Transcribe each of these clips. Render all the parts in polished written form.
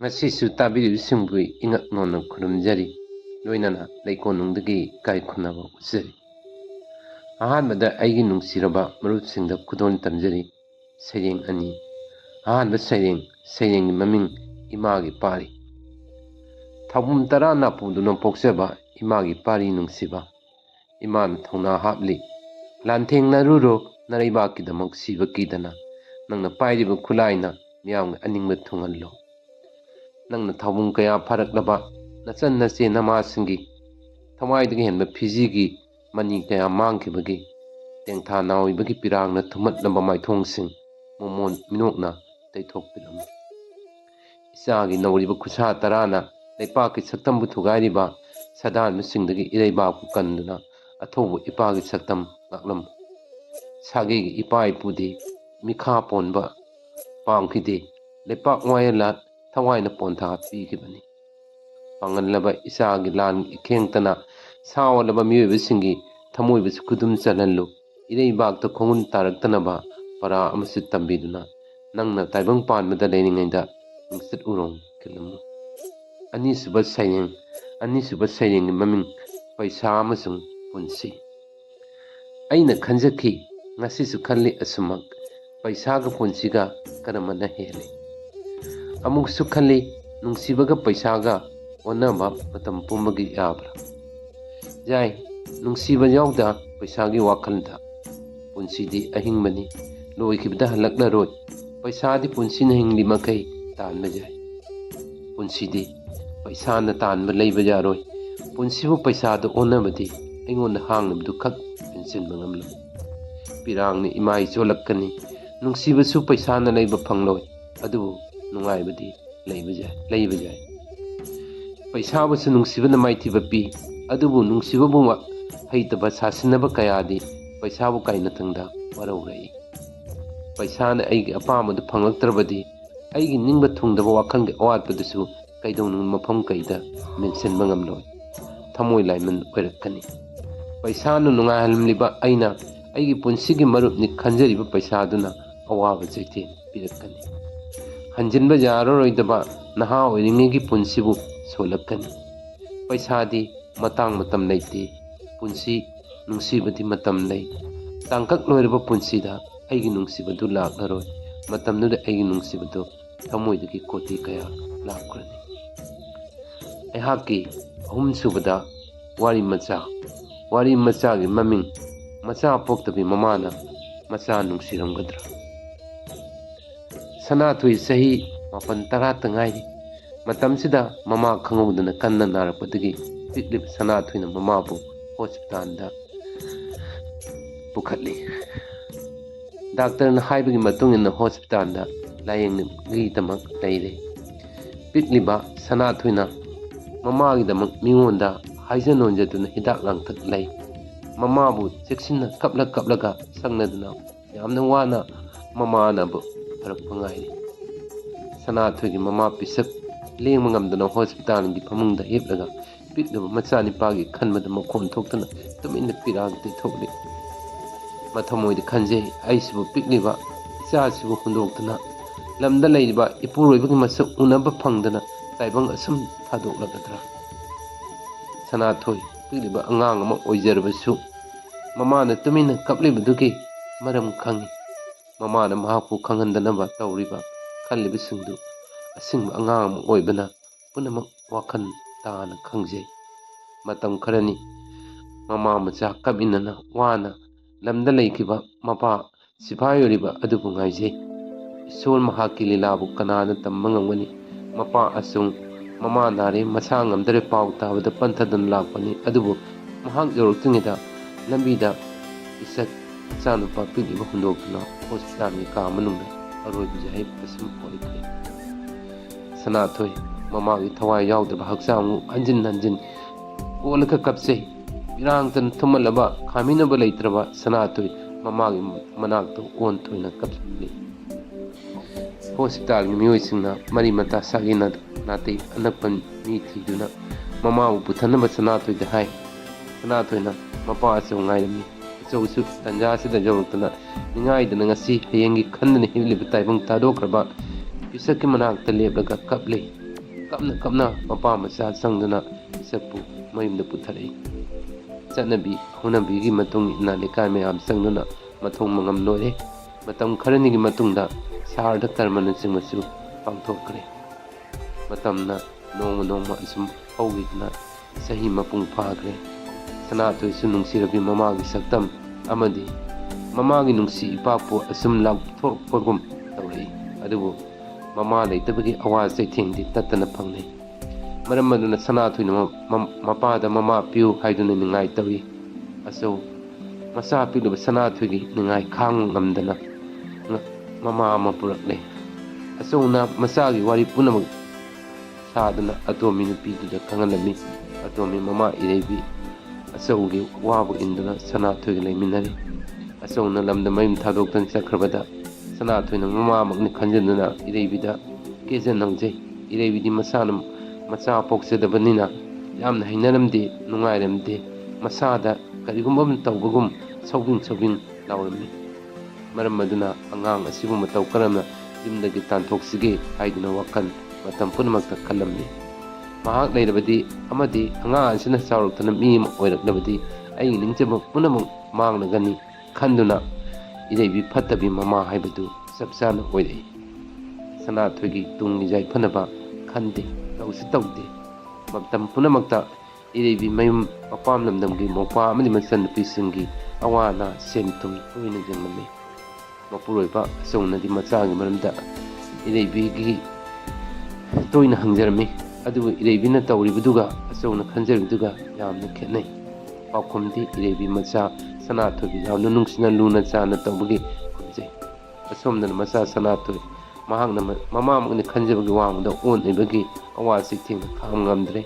ꯉꯁꯤꯁꯨ ꯇꯥꯕꯤꯔꯤꯕꯁꯤꯡꯕꯨ ꯏꯉꯛ ꯅꯣꯟꯅ ꯈꯨꯔꯨꯝꯖꯔꯤ ꯂꯣꯏꯅꯅ ꯂꯩꯀꯣꯟꯅꯨꯡꯗꯒꯤ ꯏꯀꯥꯏ ꯈꯨꯝꯅꯕ ꯎꯠꯆꯔꯤ꯫ ꯑꯍꯥꯟꯕꯗ ꯑꯩꯒꯤ ꯅꯨꯡꯁꯤꯔꯕ ꯃꯔꯨꯞꯁꯤꯡꯗ ꯈꯨꯗꯣꯜ ꯇꯝꯖꯔꯤ ꯁꯩꯔꯦꯡ ꯑꯅꯤ꯫ ꯑꯍꯥꯟꯕ ꯁꯩꯔꯦꯡꯒꯤ ꯃꯃꯤꯡ ꯏꯃꯥꯒꯤ ꯄꯥꯔꯤ꯫ ꯊꯧꯕꯨꯝ ꯇꯔꯥ ꯅꯥꯄꯨꯗꯨꯅ ꯄꯣꯛꯆꯕ ꯏꯃꯥꯒꯤ ꯄꯥꯔꯤ ꯅꯨꯡꯁꯤꯕ, ꯏꯃꯥꯅ ꯊꯧꯅꯥ ꯍꯥꯞꯂꯤ ꯂꯥꯟꯊꯦꯡꯅꯔꯨꯔꯣ ꯅꯔꯩꯕꯥꯛꯀꯤꯗꯃꯛ ꯁꯤꯕ ꯀꯤꯗꯅ, ꯅꯪꯅ ꯄꯥꯏꯔꯤꯕ ꯈꯨꯠꯂꯥꯏꯅ ꯃꯤꯌꯥꯝꯒꯤ ꯑꯅꯤꯡꯕ ꯊꯨꯡꯍꯜꯂꯣ꯫ ꯅꯪꯅ ꯊꯧꯕꯨꯝ ꯀꯌꯥ ꯐꯔꯛꯂꯕ ꯅꯆꯟ ꯅꯆꯦ ꯅꯃꯥꯁꯤꯡꯒꯤ ꯊꯋꯥꯏꯗꯒꯤ ꯍꯦꯟꯕ ꯐꯤꯖꯤꯒꯤ ꯃꯅꯤ ꯀꯌꯥ ꯃꯥꯡꯈꯤꯕꯒꯤ ꯇꯦꯡꯊꯥ ꯅꯥꯎꯏꯕꯒꯤ ꯄꯤꯔꯥꯡꯅ ꯊꯨꯝꯍꯠꯂꯕ ꯃꯥꯏꯊꯣꯡꯁꯤꯡ ꯃꯣꯃꯣꯟ ꯃꯤꯅꯣꯛꯅ ꯇꯩꯊꯣꯛꯄꯤꯔꯝꯃꯨ꯫ ꯏꯆꯥꯒꯤ ꯅꯧꯔꯤꯕ ꯈꯨꯠꯁꯥ ꯇꯔꯥꯅ ꯂꯩꯄꯥꯛꯀꯤ ꯁꯛꯇꯝꯕꯨ ꯊꯨꯒꯥꯏꯔꯤꯕ ꯁꯥꯗꯥꯟꯕꯁꯤꯡꯗꯒꯤ ꯏꯔꯩꯕꯥꯛꯄꯨ ꯀꯟꯗꯨꯅ ꯑꯊꯧꯕ ꯏꯄꯥꯒꯤ ꯁꯛꯇꯝ ꯉꯥꯛꯂꯝꯃꯨ꯫ ꯁꯥꯒꯩꯒꯤ ꯏꯄꯥ ꯏꯄꯨꯗꯤ ꯃꯤꯈꯥ ꯄꯣꯟꯕ ꯄꯥꯝꯈꯤꯗꯦ, ꯂꯩꯄꯥꯛ ꯋꯥꯌꯦꯜ ꯊꯋꯥꯏꯅ ꯄꯣꯟꯊꯥ ꯄꯤꯈꯤꯕꯅꯤ꯫ ꯄꯥꯡꯒꯜꯂꯕ ꯏꯆꯥꯒꯤ ꯂꯥꯟ ꯏꯈꯦꯡꯇꯅ ꯁꯥ ꯑꯣꯜꯂꯕ ꯃꯤꯑꯣꯏꯕꯁꯤꯡꯒꯤ ꯊꯃꯣꯏꯕꯨꯁꯨ ꯈꯨꯗꯨꯝ ꯆꯜꯍꯜꯂꯨ꯫ ꯏꯔꯩꯕꯥꯛꯇ ꯈꯣꯡꯒꯨꯟ ꯇꯥꯔꯛꯇꯅꯕ ꯄꯔꯥ ꯑꯃꯁꯨ ꯇꯝꯕꯤꯗꯨꯅ ꯅꯪꯅ ꯇꯥꯏꯕꯪ ꯄꯥꯟꯕꯗ ꯂꯩꯔꯤꯉꯩꯗ ꯃꯤꯡꯆꯠ ꯎꯔꯣꯡ ꯈꯤꯜꯂꯝꯃꯨ꯫ ꯑꯅꯤꯁꯨꯕ ꯁꯩꯔꯦꯡꯒꯤ ꯃꯃꯤꯡ ꯄꯩꯁꯥ ꯑꯃꯁꯨꯡ ꯄꯨꯟꯁꯤ꯫ ꯑꯩꯅ ꯈꯟꯖꯈꯤ, ꯉꯁꯤꯁꯨ ꯈꯜꯂꯤ ꯑꯁꯨꯃꯛ, ꯄꯩꯁꯥꯒ ꯄꯨꯟꯁꯤꯒ ꯀꯔꯝꯕꯅ ꯍꯦꯜꯂꯤ? ꯑꯃꯨꯛꯁꯨ ꯈꯜꯂꯤ, ꯅꯨꯡꯁꯤꯕꯒ ꯄꯩꯁꯥꯒ ꯑꯣꯟꯅꯕ ꯃꯇꯝ ꯄꯨꯝꯕꯒꯤ ꯌꯥꯕ꯭ꯔꯥ? ꯌꯥꯏ, ꯅꯨꯡꯁꯤꯕ ꯌꯥꯎꯗ ꯄꯩꯁꯥꯒꯤ ꯋꯥꯈꯜꯗ꯫ ꯄꯨꯟꯁꯤꯗꯤ ꯑꯍꯤꯡꯕꯅꯤ, ꯂꯣꯏꯈꯤꯕꯗ ꯍꯜꯂꯛꯂꯔꯣꯏ꯫ ꯄꯩꯁꯥꯗꯤ ꯄꯨꯟꯁꯤꯅ ꯍꯤꯡꯂꯤ ꯃꯈꯩ ꯇꯥꯟꯕ ꯌꯥꯏ, ꯄꯨꯟꯁꯤꯗꯤ ꯄꯩꯁꯥꯅ ꯇꯥꯟꯕ ꯂꯩꯕ ꯌꯥꯔꯣꯏ꯫ ꯄꯨꯟꯁꯤꯕꯨ ꯄꯩꯁꯥꯗ ꯑꯣꯟꯅꯕꯗꯤ ꯑꯩꯉꯣꯟꯗ ꯍꯥꯡꯂꯤꯕꯗꯨ ꯈꯛ ꯃꯦꯟꯁꯤꯟꯕ ꯉꯝꯂꯣꯏ꯫ ꯄꯤꯔꯥꯡꯅ ꯏꯃꯥꯏ ꯆꯣꯜꯂꯛꯀꯅꯤ, ꯅꯨꯡꯁꯤꯕꯁꯨ ꯄꯩꯁꯥꯅ ꯂꯩꯕ ꯐꯪꯂꯣꯏ꯫ ꯑꯗꯨꯕꯨ ꯅꯨꯡꯉꯥꯏꯕꯗꯤ ꯂꯩꯕ ꯌꯥꯏ꯫ ꯄꯩꯁꯥꯕꯨꯁꯨ ꯅꯨꯡꯁꯤꯕꯅ ꯃꯥꯏꯊꯤꯕ ꯄꯤ, ꯑꯗꯨꯕꯨ ꯅꯨꯡꯁꯤꯕꯕꯨ ꯍꯩꯇꯕ ꯁꯥꯁꯤꯟꯅꯕ ꯀꯌꯥꯗꯤ ꯄꯩꯁꯥꯕꯨ ꯀꯥꯏꯅꯊꯪꯗ ꯋꯥꯔꯧꯔꯛꯏ꯫ ꯄꯩꯁꯥꯅ ꯑꯩꯒꯤ ꯑꯄꯥꯝꯕꯗꯨ ꯐꯪꯂꯛꯇ꯭ꯔꯕꯗꯤ ꯑꯩꯒꯤ ꯅꯤꯡꯕ ꯊꯨꯡꯗꯕ ꯋꯥꯈꯜꯒꯤ ꯑꯋꯥꯠꯄꯗꯨꯁꯨ ꯀꯩꯗꯧꯅꯨꯡ ꯃꯐꯝ ꯀꯩꯗ ꯃꯦꯟꯁꯤꯟꯕ ꯉꯝꯂꯣꯏ꯫ ꯊꯃꯣꯏ ꯂꯥꯏꯃꯟ ꯑꯣꯏꯔꯛꯀꯅꯤ꯫ ꯄꯩꯁꯥꯅ ꯅꯨꯡꯉꯥꯏꯍꯜꯂꯝꯂꯤꯕ ꯑꯩꯅ ꯑꯩꯒꯤ ꯄꯨꯟꯁꯤꯒꯤ ꯃꯔꯨꯞꯅꯤ ꯈꯟꯖꯔꯤꯕ ꯄꯩꯁꯥꯗꯨꯅ ꯑꯋꯥꯕ ꯆꯩꯊꯦꯡ ꯄꯤꯔꯛꯀꯅꯤ꯫ ꯍꯟꯖꯤꯟꯕ ꯌꯥꯔꯔꯣꯏꯗꯕ ꯅꯍꯥ ꯑꯣꯏꯔꯤꯉꯩꯒꯤ ꯄꯨꯟꯁꯤꯕꯨ ꯁꯣꯜꯂꯛꯀꯅꯤ꯫ ꯄꯩꯁꯥꯗꯤ ꯃꯇꯥꯡ ꯃꯇꯝ ꯂꯩꯇꯦ, ꯄꯨꯟꯁꯤ ꯅꯨꯡꯁꯤꯕꯗꯤ ꯃꯇꯝ ꯂꯩ꯫ ꯇꯥꯡꯀꯛ ꯂꯣꯏꯔꯕ ꯄꯨꯟꯁꯤꯗ ꯑꯩꯒꯤ ꯅꯨꯡꯁꯤꯕꯗꯨ ꯂꯥꯛꯂꯔꯣꯏ꯫ ꯃꯇꯝꯗꯨꯗ ꯑꯩꯒꯤ ꯅꯨꯡꯁꯤꯕꯗꯨ ꯊꯃꯣꯏꯗꯒꯤ ꯀꯣꯇꯤ ꯀꯌꯥ ꯂꯥꯞꯈ꯭ꯔꯅꯤ꯫ ꯑꯩꯍꯥꯛꯀꯤ ꯑꯍꯨꯝꯁꯨꯕꯗ ꯋꯥꯔꯤ ꯃꯆꯥꯒꯤ ꯃꯃꯤꯡ ꯃꯆꯥ ꯄꯣꯛꯇꯕꯤ ꯃꯃꯥꯅ ꯃꯆꯥ ꯅꯨꯡꯁꯤꯔꯝꯒꯗ꯭ꯔꯥ? ꯁꯅꯥꯊꯣꯏ ꯆꯍꯤ 9-10ꯇ ꯉꯥꯏꯔꯤ꯫ ꯃꯇꯝꯁꯤꯗ ꯃꯃꯥ ꯈꯪꯍꯧꯗꯅ ꯀꯟꯅ ꯅꯥꯔꯛꯄꯗꯒꯤ ꯄꯤꯛꯂꯤꯕ ꯁꯅꯥꯊꯣꯏꯅ ꯃꯃꯥꯕꯨ ꯍꯣꯁꯄꯤꯇꯥꯜꯗ ꯄꯨꯈꯠꯂꯤ꯫ ꯗꯥꯛꯇꯔꯅ ꯍꯥꯏꯕꯒꯤ ꯃꯇꯨꯡ ꯏꯟꯅ ꯍꯣꯁꯄꯤꯇꯥꯜꯗ ꯂꯥꯌꯦꯡꯒꯤꯗꯃꯛ ꯂꯩꯔꯦ꯫ ꯄꯤꯛꯂꯤꯕ ꯁꯅꯥꯊꯣꯏꯅ ꯃꯃꯥꯒꯤꯗꯃꯛ ꯃꯤꯉꯣꯟꯗ ꯍꯥꯏꯖ ꯅꯣꯟꯖꯗꯨꯅ ꯍꯤꯗꯥꯛ ꯂꯥꯡꯊꯛ ꯂꯩ꯫ ꯃꯃꯥꯕꯨ ꯆꯦꯛꯁꯤꯟꯅ ꯀꯞꯂꯒ ꯁꯪꯅꯗꯨꯅ ꯌꯥꯝꯅ ꯋꯥꯅ ꯃꯃꯥꯅꯕꯨ ꯐꯔꯛꯄ ꯉꯥꯏꯔꯤ꯫ ꯁꯅꯥꯊꯣꯏꯒꯤ ꯃꯃꯥ ꯄꯤꯁꯛ ꯂꯦꯡꯕ ꯉꯝꯗꯅ ꯍꯣꯁꯄꯤꯇꯥꯜꯒꯤ ꯐꯃꯨꯡꯗ ꯍꯤꯞꯂꯒ ꯄꯤꯛꯂꯤꯕ ꯃꯆꯥꯅꯤꯄꯥꯒꯤ ꯈꯟꯕꯗ ꯃꯈꯣꯟ ꯊꯣꯛꯇꯅ ꯇꯨꯃꯤꯟꯅ ꯄꯤꯔꯥꯡ ꯇꯩꯊꯣꯛꯂꯤ꯫ ꯃꯊꯃꯣꯏꯗ ꯈꯟꯖꯩ, ꯑꯩꯁꯤꯕꯨ ꯄꯤꯛꯂꯤꯕ ꯏꯆꯥꯁꯤꯕꯨ ꯍꯨꯟꯗꯣꯛꯇꯨꯅ ꯂꯝꯗ ꯂꯩꯔꯤꯕ ꯏꯄꯨꯔꯣꯏꯕꯒꯤ ꯃꯁꯛ ꯎꯅꯕ ꯐꯪꯗꯅ ꯇꯥꯏꯕꯪ ꯑꯁꯨꯝ ꯊꯥꯗꯣꯛꯂꯒꯗ꯭ꯔꯥ? ꯁꯅꯥꯊꯣꯏ ꯄꯤꯛꯂꯤꯕ ꯑꯉꯥꯡ ꯑꯃ ꯑꯣꯏꯖꯔꯕꯁꯨ ꯃꯃꯥꯅ ꯇꯨꯃꯤꯟꯅ ꯀꯞꯂꯤꯕꯗꯨꯒꯤ ꯃꯔꯝ ꯈꯪꯏ꯫ ꯃꯃꯥꯅ ꯃꯍꯥꯛꯄꯨ ꯈꯪꯍꯟꯗꯅꯕ ꯈꯜꯂꯤꯕꯁꯤꯡꯗꯨ ꯑꯁꯤꯡꯕ ꯑꯉꯥꯡ ꯑꯃ ꯑꯣꯏꯕꯅ ꯄꯨꯝꯅꯃꯛ ꯋꯥꯈꯜ ꯇꯥꯅ ꯈꯪꯖꯩ꯫ ꯃꯇꯝ ꯈꯔꯅꯤ ꯃꯃꯥ ꯃꯆꯥ ꯀꯞꯃꯤꯟꯅꯅ ꯋꯥꯅ ꯂꯝꯗ ꯂꯩꯈꯤꯕ ꯃꯄꯥ ꯁꯤꯐꯥꯏ ꯑꯣꯏꯔꯤꯕ ꯑꯗꯨꯕꯨ ꯉꯥꯏꯖꯩ꯫ ꯏꯁꯣꯔ ꯃꯍꯥꯛꯀꯤ ꯂꯤꯂꯥꯕꯨ ꯀꯅꯥꯅ ꯇꯝꯕ ꯉꯝꯒꯅꯤ? ꯃꯄꯥ ꯑꯁꯨꯝ ꯃꯃꯥ ꯅꯥꯔꯦ, ꯃꯁꯥ ꯉꯝꯗ꯭ꯔꯦ ꯄꯥꯎ ꯇꯥꯕꯗ ꯄꯟꯊꯗꯨꯅ ꯂꯥꯛꯄꯅꯤ꯫ ꯑꯗꯨꯕꯨ ꯃꯍꯥꯛ ꯌꯧꯔꯛꯇ꯭ꯔꯤꯉꯩꯗ ꯂꯝꯕꯤꯗ ꯏꯆꯥꯅꯨꯄꯥ ꯄꯤꯛꯂꯤꯕ ꯍꯨꯟꯗꯣꯛꯇꯨꯅ ꯍꯣꯁꯄꯤꯇꯥꯜꯒꯤ ꯀꯥ ꯃꯅꯨꯡꯗ ꯑꯔꯣꯏꯕ ꯌꯥꯍꯩ ꯑꯁꯨꯝ ꯑꯣꯏꯈ꯭ꯔꯦ꯫ ꯁꯅꯥꯊꯣꯏ ꯃꯃꯥꯒꯤ ꯊꯋꯥꯏ ꯌꯥꯎꯗ꯭ꯔꯕ ꯍꯛꯆꯥꯡꯕꯨ ꯍꯟꯖꯤꯟ ꯍꯟꯖꯤൻ ꯀꯣꯜꯂꯒ ꯀꯞꯆꯩ꯫ ꯄꯤꯔꯥꯡꯇꯅ ꯊꯨꯝꯍꯠꯂꯕ ꯈꯥꯃꯤꯟꯅꯕ ꯂꯩꯇ꯭ꯔꯕ ꯁꯅꯥꯊꯣꯏ ꯃꯃꯥꯒꯤ ꯃꯅꯥꯛꯇ ꯑꯣꯟ ꯊꯣꯏꯅ ꯀꯞꯂꯤ꯫ ꯍꯣꯁꯄꯤꯇꯥꯜꯒꯤ ꯃꯤꯑꯣꯏꯁꯤꯡꯅ ꯃꯔꯤ ꯃꯇꯥ ꯁꯥꯒꯩ ꯅꯥꯇꯩ ꯑꯅꯛꯄ ꯃꯤ ꯊꯤꯗꯨꯅ ꯃꯃꯥꯕꯨ ꯄꯨꯊꯅꯕ ꯁꯅꯥꯊꯣꯏꯗ ꯍꯥꯏ꯫ ꯁꯅꯥꯊꯣꯏꯅ ꯃꯄꯥ ꯑꯆꯧ ꯉꯥꯏꯔꯝꯃꯤ꯫ ꯑꯆꯧꯁꯨ ꯇꯟꯖꯥꯁꯤꯗ ꯌꯧꯔꯛꯇꯨꯅ ꯅꯤꯡꯉꯥꯏꯗꯅ ꯉꯁꯤ ꯍꯌꯦꯡꯒꯤ ꯈꯟꯗꯅ ꯍꯤꯞꯂꯤꯕ ꯇꯥꯏꯕꯪ ꯊꯥꯗꯣꯛꯈ꯭ꯔꯕ ꯄꯤꯁꯛꯀꯤ ꯃꯅꯥꯛꯇ ꯂꯦꯞꯂꯒ ꯀꯞꯂꯤ꯫ kapna kapna mapa macha changduna isakpu mayumda putharai chanabi hunabigi matung ina lekai mayam changduna mathong mangam lore matam kharani gi matungda sarda karmana chingmasu pangthokre matamna nong nong asum hawgidna sahi mapung phagre Sanathoi su nungsirabi mamagi saktam amadi mamagi nungsi ipapu asum lagthorpagum tawrei adubu mama leitabagi awa chaithengdi tatana phangnei maram aduna Sanathoi mapada mama piu haiduna ningai tawi aso masa piluba Sanathoi gi ningai khang ngamdana mama ama purakle asona masagi wari punamag sadana atomi nupiduda kangalami atomi mama ireibi asaugi wabu induna Sanathoi gi leiminari asona lamda mayum thadoktan chakrabada Sanathoi na mama magni khanjanduna ireibida kejan nangjai ireibidi masana macha poksedabanina yamna hainaramde nungairamde masada karigumam tawbagum saubing lawrami maram aduna angang asibu mataw karamna jimdagi tantoksige haiduna wakan matam punamakta khalamni mahak leirabadi amadi anga asina chawraktana mi oiraklabadi ai ningjaba punamuk mangnagani khanduna ireibi phatabi mama haibadu sabsana oirei Sanathoi gi tungni jai phanaba khande tawsi tawde matam punamakta ireibi mayum mapam lamdamgi mopa amadi masan nupisingi awana sentum toina jengmame mapuroiba asonadi machagi maramda ireibigi toina hangjarami adubu ireibina tawribuduga asona khanjaribuduga yamna khetnai pakhumdi ireibi macha Sanathoi gi yamna nungsina luna chana tawbagi khumjai asomdana macha Sanathoi mahakna mama mugni khanjabagi wangda on ibagi awa sikthing kham ngamdre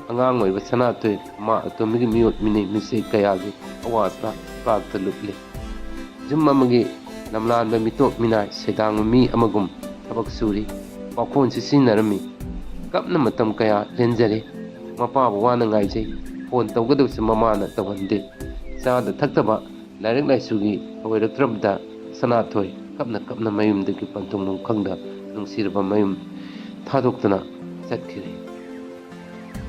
angang oiba Sanathoi ma atomigi miyot mini mise kayagi awa pakta luple jumamagi lamlanba mitop minai sedang mi amagum thabak suri pakhon sisinarami kapna matam kaya lenjare mapa wana ngaijai phone tawgadawse mamana tawhande chada thaktaba lairak laisugi oiraktrabda Sanathoi kapna mayumdagi pantung nung khangda nungsirba mayum thadoktana chatkire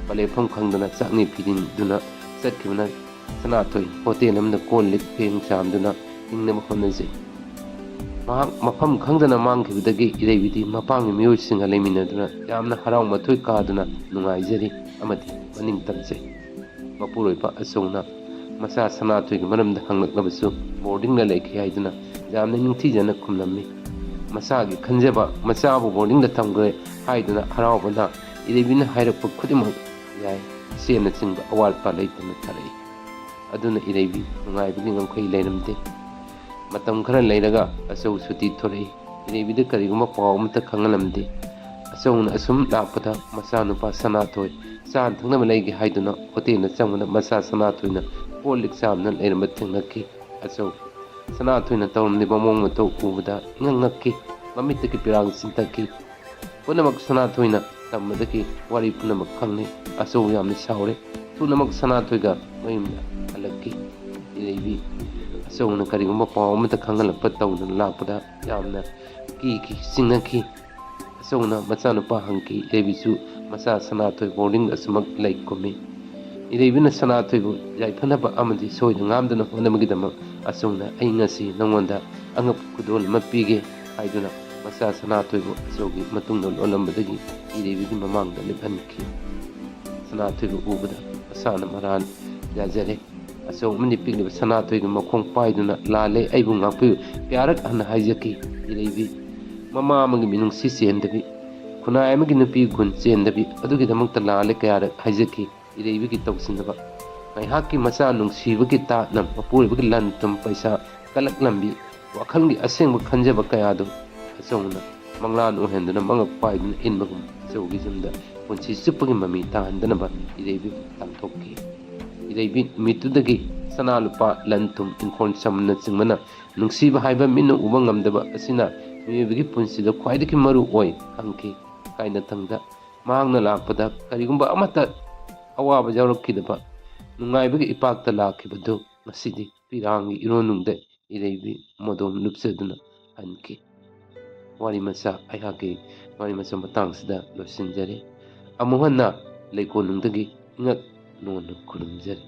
palefam khangdana chakni pidin duna chatkibna Sanathoi hotel amda kon lik pheng samduna ingnama honajai mahak mafam khangdana mangkhibadagi ireibidi mapangi miyoisinga leiminaduna yamna harau mathoi kaduna nungaijari amadi maning tamjai mapuroiba asongna macha Sanathoi gi maramda hanglaklabasu boarding la leikhi haiduna yamna ningthijana khumlammi masagi khanjaba machabu boarding da thamgre haiduna haraubana ireibina hairakpa khudimak yai sena chingba awalpa leitana tharai aduna ireibi nungaibagi ngangkhoi leiramde matam khara leiraga asau suti thorai ireibida kariguma paw amta khangalamde asauna asum lakpada macha nupa Sanathoi chan thangnama leigi haiduna hotel na changna macha Sanathoi na polik samna leiramba thengnaki asau Sanathoi na tawramni bamong mato ubada ngangakki mamitaki pirang sintaki punamak Sanathoi na tamadaki wari punamak khangni asau yamni saure tunamak Sanathoi ga mayumda halakki ireibi asawna karigumba paw amata khangalakpa tawduna lakpada yamna ki singnaki asawna machanupa hangki ireibisu macha Sanathoi boarding asumak laikkomi ireibina Sanathoi bu yaiphanaba amadi soida ngamdana honamagidama asawna ai ngasi nangonda angap kudol mapige haiduna macha Sanathoi bu asawgi matungda lolambadagi ireibigi mamangda liphanki Sanathoi bu ubada asana maran yajare aso mani pigliba Sanathoi gi makhong paiduna lale aibu ngakpu pyarak hana haijaki ireibi mama amagi minung si sendabi khunai amagi nupi gun sendabi adugi damakta lale kayara haijaki ireibi gi tawsinaba ngai hakki macha nung sibagi ta nam mapuribagi lantum paisa kalak lambi wakhalgi asengba khanjaba kayado asongna manglan uhenduna mangak paiduna inbagum sawgi jumda punchi chupagi mami tahandanaba ireibi tamthokki ireibi mitudagi Sanalupa lantum inkhon samna chingmana nungsiba haiba minna uba ngamdaba asina mibagi punsida khwaidaki maru oi hangki kaina thangda mahangna lakpada karigumba amata awaba jawrakkidaba nungaibagi ipakta lakhibadu masidi pirangi ironungda ireibi modom lupsaduna hanki wari macha aihaki wari macha matangsida losinjare ꯑꯃꯨꯛ ꯍꯟꯅ ꯂꯩꯀꯣꯜꯅꯨꯡꯗꯒꯤ ꯏꯉꯛ ꯅꯣꯟꯅ ꯈꯨꯔꯨꯝꯖꯔꯤ꯫